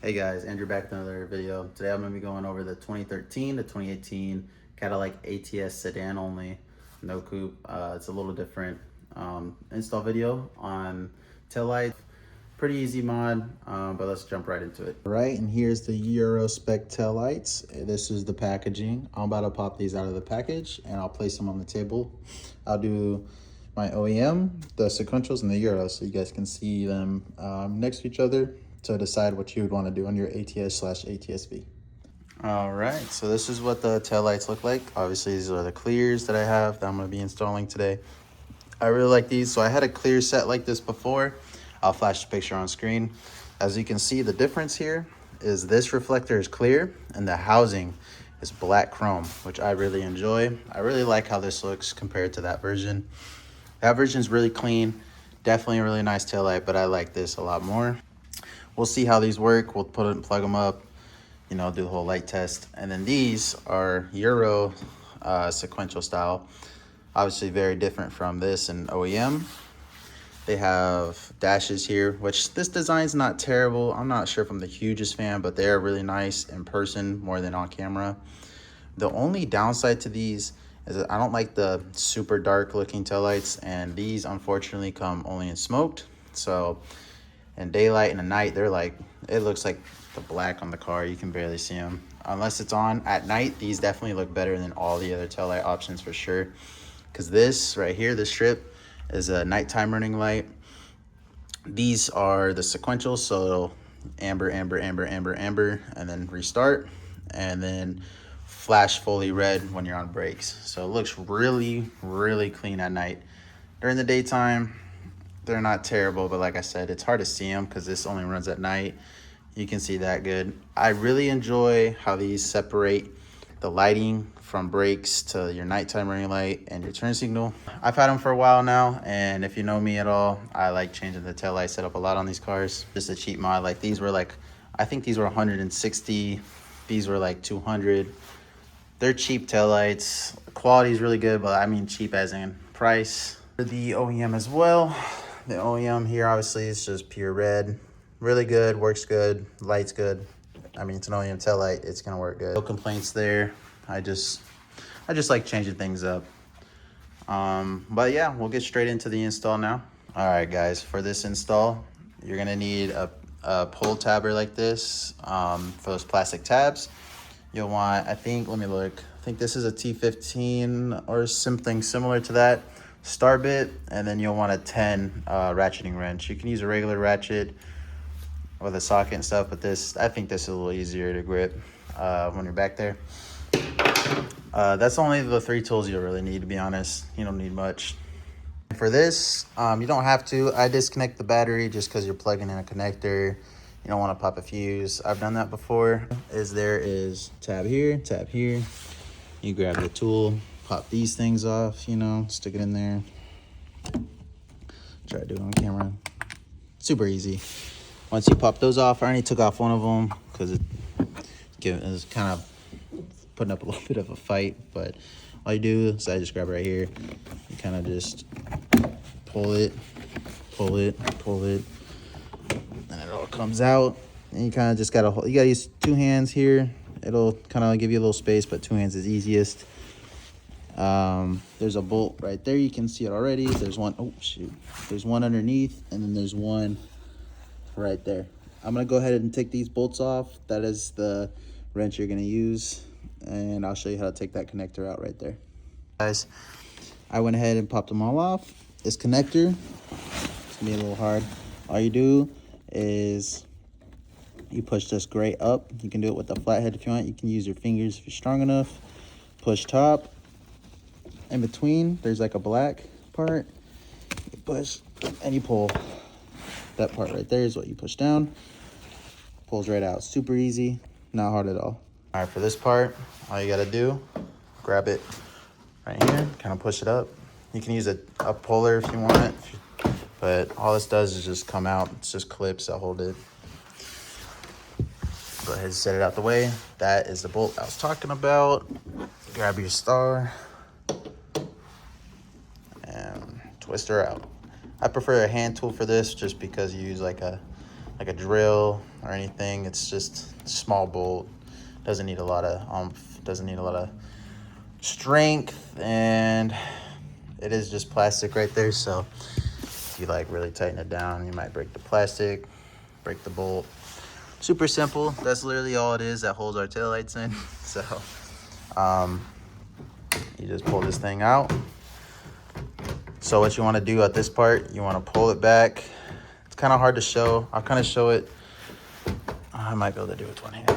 Hey guys, Andrew back with another video. Today I'm going to be going over the 2013 to 2018 Cadillac ATS sedan only, no coupe. It's a little different install video on Taillight. Pretty easy mod, but let's jump right into it. Right, and here's the Euro spec taillights. This is the packaging. I'm about to pop these out of the package and I'll place them on the table. I'll do my OEM, the sequentials, and the Euro so you guys can see them next to each other to decide what you would want to do on your ATS/ATS-V. All right, so this is what the taillights look like. Obviously, these are the clears that I have that I'm going to be installing today. I really like these. So I had a clear set like this before. I'll flash the picture on screen. As you can see, the difference here is this reflector is clear and the housing is black chrome, which I really enjoy. I really like how this looks compared to that version. That version is really clean, definitely a really nice taillight, but I like this a lot more. We'll see how these work. We'll put it and plug them up, you know, do the whole light test. And then these are Euro sequential style, obviously very different from this and OEM. They have dashes here, which this design's not terrible. I'm not sure if I'm the hugest fan, but they're really nice in person more than on camera. The only downside to these is that I don't like the super dark looking taillights, and these unfortunately come only in smoked. So in daylight and at night, they're like, it looks like the black on the car. You can barely see them. Unless it's on at night, these definitely look better than all the other taillight options for sure. Because this right here, this strip, is a nighttime running light. These are the sequentials, so it'll amber, amber, amber, amber, amber, and then restart, and then flash fully red when you're on brakes. So it looks really, really clean at night. During the daytime, they're not terrible, but like I said, it's hard to see them because this only runs at night. You can see that good. I really enjoy how these separate the lighting from brakes to your nighttime running light and your turn signal. I've had them for a while now, and if you know me at all, I like changing the tail light setup a lot on these cars. Just a cheap mod. Like these were like, I think these were 160. These were like 200. They're cheap tail lights. Quality is really good, but I mean cheap as in price. The OEM as well. The OEM here obviously is just pure red. Really good, works good, light's good. I mean, it's an OEM tail light, it's gonna work good. No complaints there. I just like changing things up. But yeah, we'll get straight into the install now. All right, guys, for this install, you're gonna need a pull tabber like this for those plastic tabs. You'll want, I think, let me look. I think this is a T15 or something similar to that. Star bit, and then you'll want a 10 ratcheting wrench. You can use a regular ratchet with a socket and stuff, but this, I think this is a little easier to grip when you're back there. That's only the 3 tools you'll really need, to be honest. You don't need much. For this, you don't have to. I disconnect the battery just because you're plugging in a connector. You don't want to pop a fuse. I've done that before. There is tab here, tab here. You grab the tool, pop these things off, you know, stick it in there. Try to do it on camera. Super easy. Once you pop those off, I already took off one of them because it was kind of putting up a little bit of a fight, but all you do is I just grab it right here. You kind of just pull it, pull it, pull it, and it all comes out. And you kind of just gotta hold, you gotta use 2 hands here. It'll kind of give you a little space, but 2 hands is easiest. There's a bolt right there. You can see it already. There's one, oh shoot. There's one underneath, and then there's one right there. I'm gonna go ahead and take these bolts off. That is the wrench you're gonna use, and I'll show you how to take that connector out right there. Guys, I went ahead and popped them all off. This connector, it's gonna be a little hard. All you do is you push this gray up. You can do it with the flathead if you want. You can use your fingers if you're strong enough. Push top. In between, there's like a black part. You push and you pull. That part right there is what you push down. Pulls right out. Super easy, not hard at all. All right, for this part, all you gotta do, grab it right here, kind of push it up. You can use a puller if you want, but all this does is just come out. It's just clips that hold it. Go ahead and set it out the way. That is the bolt I was talking about. Grab your star and twist her out. I prefer a hand tool for this just because you use like a like a drill or anything. It's just a small bolt. Doesn't need a lot of doesn't need a lot of strength, and it is just plastic right there. So if you like really tighten it down, you might break the plastic, break the bolt. Super simple. That's literally all it is that holds our taillights in. So you just pull this thing out. So what you want to do at this part, you want to pull it back. It's kind of hard to show. I'll kind of show it. I might be able to do it with one hand.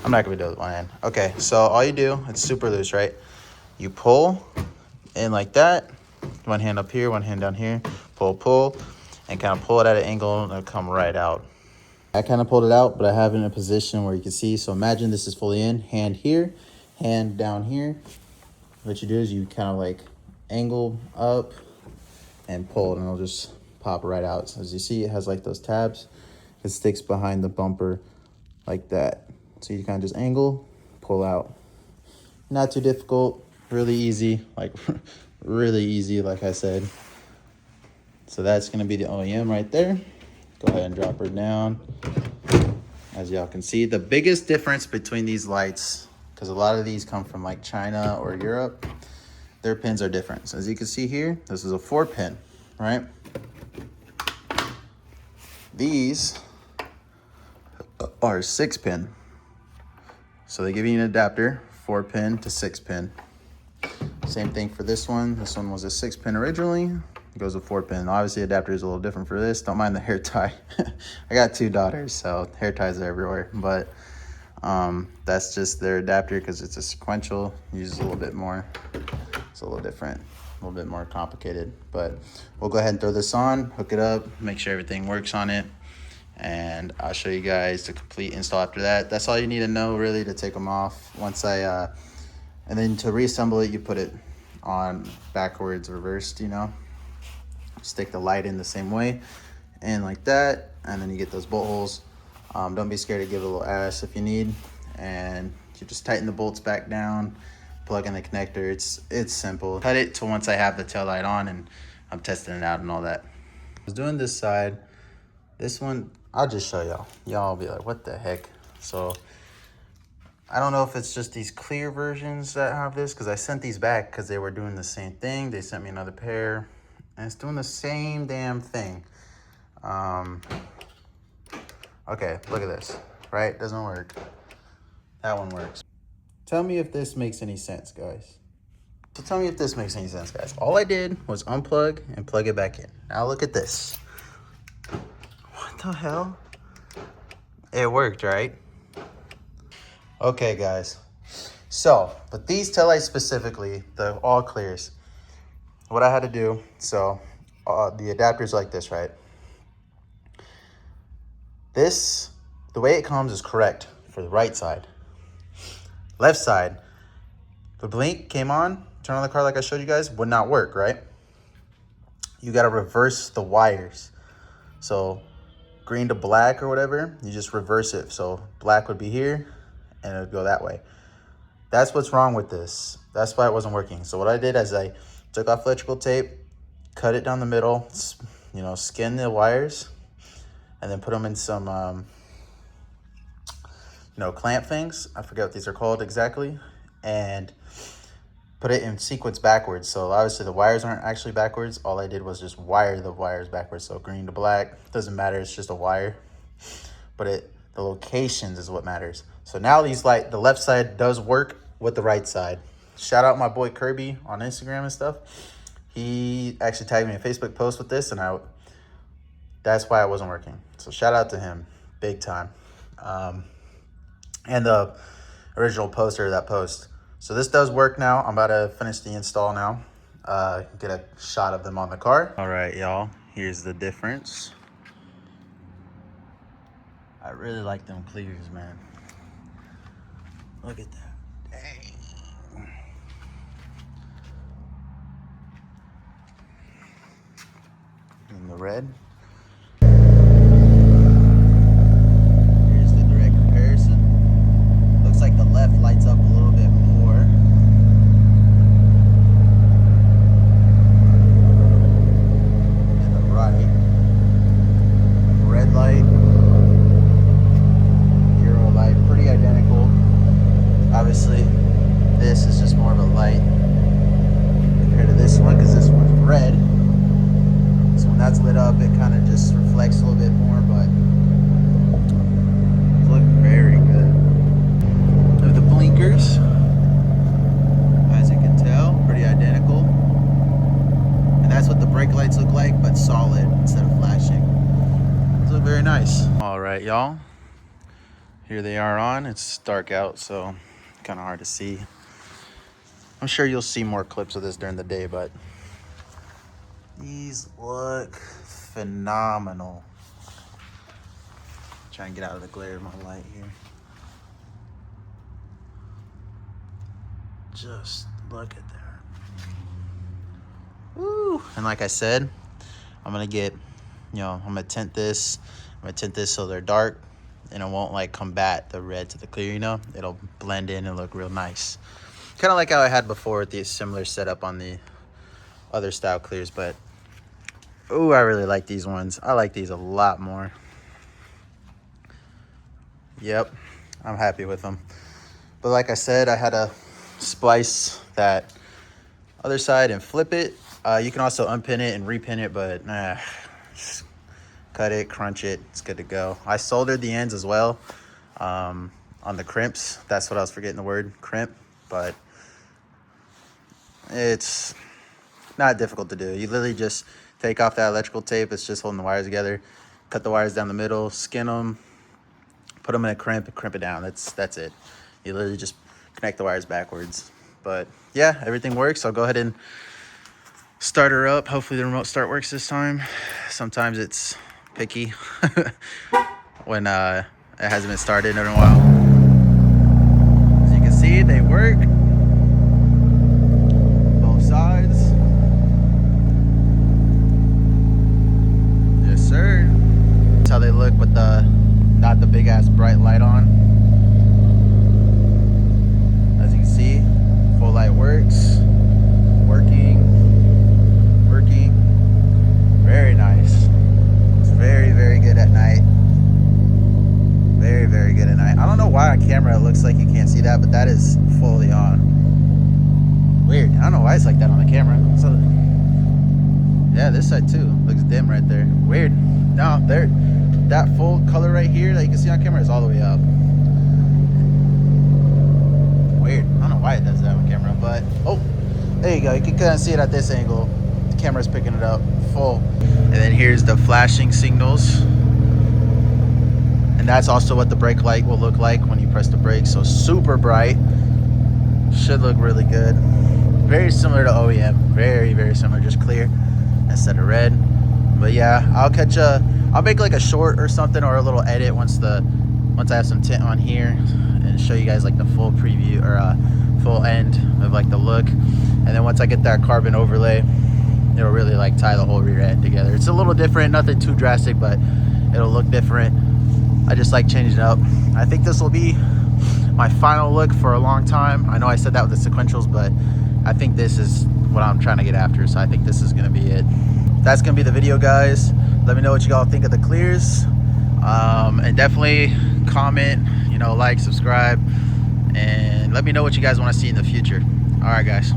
I'm not gonna do it with one hand. Okay, so all you do, it's super loose, right? You pull in like that. One hand up here, one hand down here. Pull, and kind of pull it at an angle, and it'll come right out. I kind of pulled it out, but I have it in a position where you can see. So imagine this is fully in, hand here, hand down here. What you do is you kind of like angle up and pull it, and it'll just pop right out. So as you see, it has like those tabs. It sticks behind the bumper like that. So you kind of just angle, pull out. Not too difficult, really easy, like really easy, like I said. So that's gonna be the OEM right there. Go ahead and drop her down. As y'all can see, the biggest difference between these lights, because a lot of these come from like China or Europe, their pins are different. So as you can see here, this is a 4-pin, right? These are 6-pin. So they give you an adapter, 4-pin to 6-pin. Same thing for this one. This one was a 6-pin originally. It goes with 4-pin. Obviously, adapter is a little different for this. Don't mind the hair tie. I got 2 daughters, so hair ties are everywhere. But that's just their adapter because it's a sequential. Uses a little bit more. It's a little different, a little bit more complicated. But we'll go ahead and throw this on, hook it up, make sure everything works on it. And I'll show you guys the complete install after that. That's all you need to know, really, to take them off. Once and then to reassemble it, you put it on backwards, reversed, you know. Stick the light in the same way and like that, and then you get those bolt holes. Don't be scared to give it a little ass if you need, and you just tighten the bolts back down, plug in the connector. It's simple. Cut it till once I have the tail light on and I'm testing it out and all that. I was doing this side. This one, I'll just show y'all. Y'all will be like, what the heck? So I don't know if it's just these clear versions that have this, because I sent these back because they were doing the same thing. They sent me another pair. And it's doing the same damn thing. Okay, look at this, right? Doesn't work. That one works. Tell me if this makes any sense, guys. So tell me if this makes any sense, guys. All I did was unplug and plug it back in. Now look at this. What the hell? It worked, right? Okay, guys. So, but these taillights specifically, the all clears, what I had to do, so the adapter's like this, right? This, the way it comes is correct for the right side. Left side, the blink came on, turn on the car like I showed you guys, would not work, right? You gotta reverse the wires. So green to black or whatever, you just reverse it. So black would be here and it would go that way. That's what's wrong with this. That's why it wasn't working. So what I did is I took off electrical tape, cut it down the middle, you know, skin the wires, and then put them in some, you know, clamp things. I forget what these are called exactly. And put it in sequence backwards. So obviously the wires aren't actually backwards. All I did was just wire the wires backwards. So green to black, doesn't matter, it's just a wire. But the locations is what matters. So now the left side does work with the right side. Shout out my boy Kirby on Instagram and stuff. He actually tagged me in a Facebook post with this, and that's why it wasn't working. So shout out to him, big time. And the original poster of that post. So this does work now. I'm about to finish the install now. Get a shot of them on the car. All right, y'all, here's the difference. I really like them clears, man. Look at that. Dang. In the red. Here's the direct comparison. Looks like the left lights up a little bit more. And the right. Red here they are on. It's dark out, so kind of hard to see. I'm sure you'll see more clips of this during the day, but these look phenomenal. Try and get out of the glare of my light here. Just look at that. Woo! And like I said, I'm gonna get, I'm gonna tint this. I'm gonna tint this so they're dark, and it won't like combat the red to the clear. It'll blend in and look real nice. Kind of like how I had before with the similar setup on the other style clears, but ooh, I really like these ones. I like these a lot more. Yep, I'm happy with them. But like I said, I had to splice that other side and flip it. You can also unpin it and repin it, but just cut it, crunch it, it's good to go. I soldered the ends as well on the crimps. That's what I was forgetting the word, crimp, but it's not difficult to do. You literally just take off that electrical tape. It's just holding the wires together. Cut the wires down the middle, skin them, put them in a crimp it down. That's it. You literally just connect the wires backwards. But yeah, everything works. I'll go ahead and start her up. Hopefully the remote start works this time. Sometimes it's picky when it hasn't been started in a while. As you can see, they work. Both sides. Yes, sir. That's how they look with the not the big ass bright light on. As you can see, full light works. Working. Very nice. It's very, very good at night. Very, very good at night. I don't know why on camera it looks like you can't see that, but that is fully on. Weird. I don't know why it's like that on the camera. So yeah, this side too looks dim right there. Weird. No, there. That full color right here that you can see on camera is all the way up. Weird. I don't know why it does that on camera, but oh, there you go. You can kind of see it at this angle. The camera's picking it up full. And then here's the flashing signals. And that's also what the brake light will look like when you press the brake. So super bright. Should look really good. Very similar to OEM. Very, very similar. Just clear instead of red. But yeah, I'll make like a short or something, or a little edit once I have some tint on here, and show you guys like the full preview or full end of like the look. And then once I get that carbon overlay, it'll really like tie the whole rear end together. It's a little different, nothing too drastic, but it'll look different. I just like changing it up. I think this will be my final look for a long time. I know I said that with the sequentials, but I think this is what I'm trying to get after. So I think this is gonna be it. That's gonna be the video, guys. Let me know what you all think of the clears, and definitely comment, like, subscribe, and let me know what you guys want to see in the future. All right, guys.